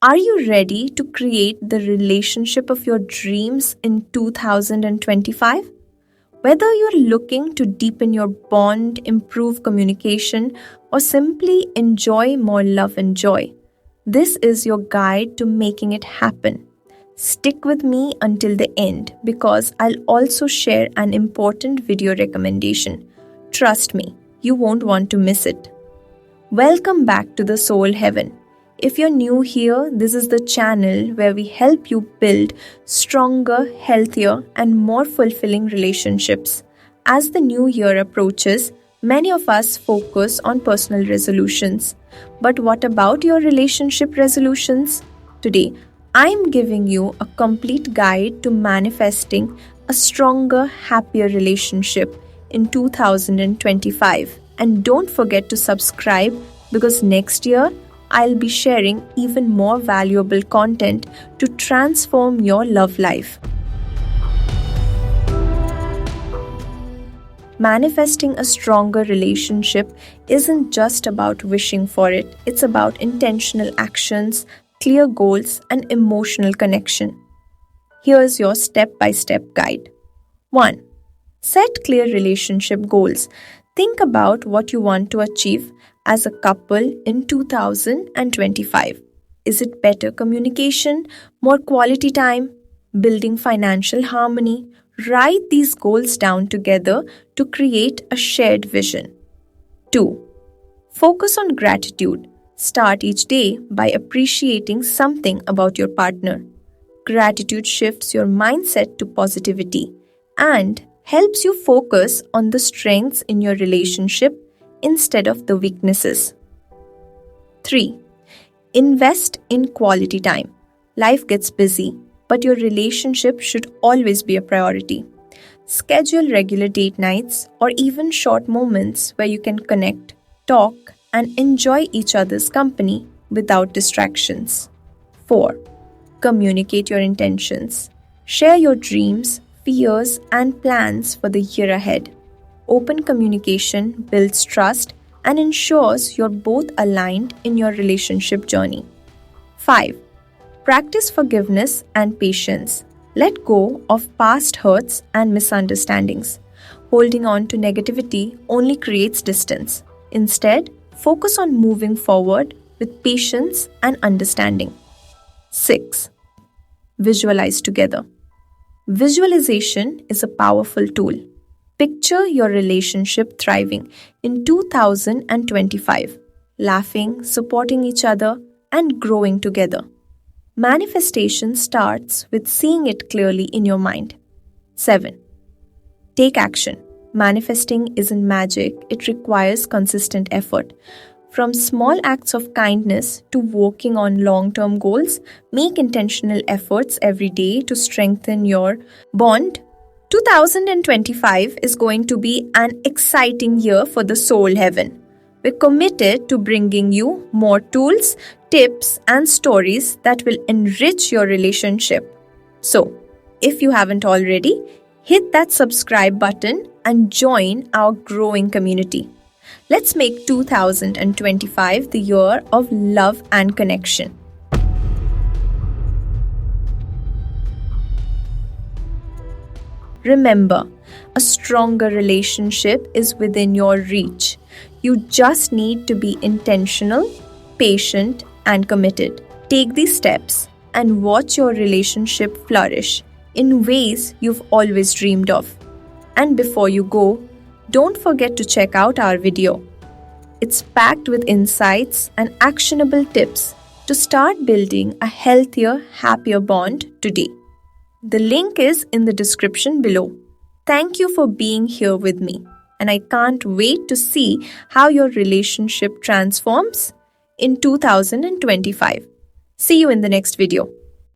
Are you ready to create the relationship of your dreams in 2025? Whether you're looking to deepen your bond, improve communication, or simply enjoy more love and joy, this is your guide to making it happen. Stick with me until the end because I'll also share an important video recommendation. Trust me, you won't want to miss it. Welcome back to the Soul Heaven. If you're new here, this is the channel where we help you build stronger, healthier, and more fulfilling relationships. As the new year approaches, many of us focus on personal resolutions. But what about your relationship resolutions? Today, I'm giving you a complete guide to manifesting a stronger, happier relationship in 2025. And don't forget to subscribe because next year I'll be sharing even more valuable content to transform your love life. Manifesting a stronger relationship isn't just about wishing for it, it's about intentional actions, clear goals, and emotional connection. Here's your step by step guide. 1. Set clear relationship goals. Think about what you want to achieve as a couple in 2025. Is it better communication, more quality time, building financial harmony? Write these goals down together to create a shared vision. 2. Focus on gratitude. Start each day by appreciating something about your partner. Gratitude shifts your mindset to positivity and helps you focus on the strengths in your relationship instead of the weaknesses. 3. Invest in quality time. Life gets busy, but your relationship should always be a priority. Schedule regular date nights or even short moments where you can connect, talk, and enjoy each other's company without distractions. 4. Communicate your intentions. Share your dreams, fears, and plans for the year ahead. Open communication builds trust and ensures you're both aligned in your relationship journey. 5. Practice forgiveness and patience. Let go of past hurts and misunderstandings. Holding on to negativity only creates distance. Instead, focus on moving forward with patience and understanding. 6. Visualize together. Visualization is a powerful tool. Picture your relationship thriving in 2025, laughing, supporting each other, and growing together. Manifestation starts with seeing it clearly in your mind. 7. Take action. Manifesting isn't magic, it requires consistent effort. From small acts of kindness to working on long-term goals, make intentional efforts every day to strengthen your bond. 2025 is going to be an exciting year for the Soul Heaven. We're committed to bringing you more tools, tips, and stories that will enrich your relationship. So, if you haven't already, hit that subscribe button and join our growing community. Let's make 2025 the year of love and connection. Remember, a stronger relationship is within your reach. You just need to be intentional, patient, and committed. Take these steps and watch your relationship flourish in ways you've always dreamed of. And before you go, don't forget to check out our video. It's packed with insights and actionable tips to start building a healthier, happier bond today. The link is in the description below. Thank you for being here with me, and I can't wait to see how your relationship transforms in 2025. See you in the next video.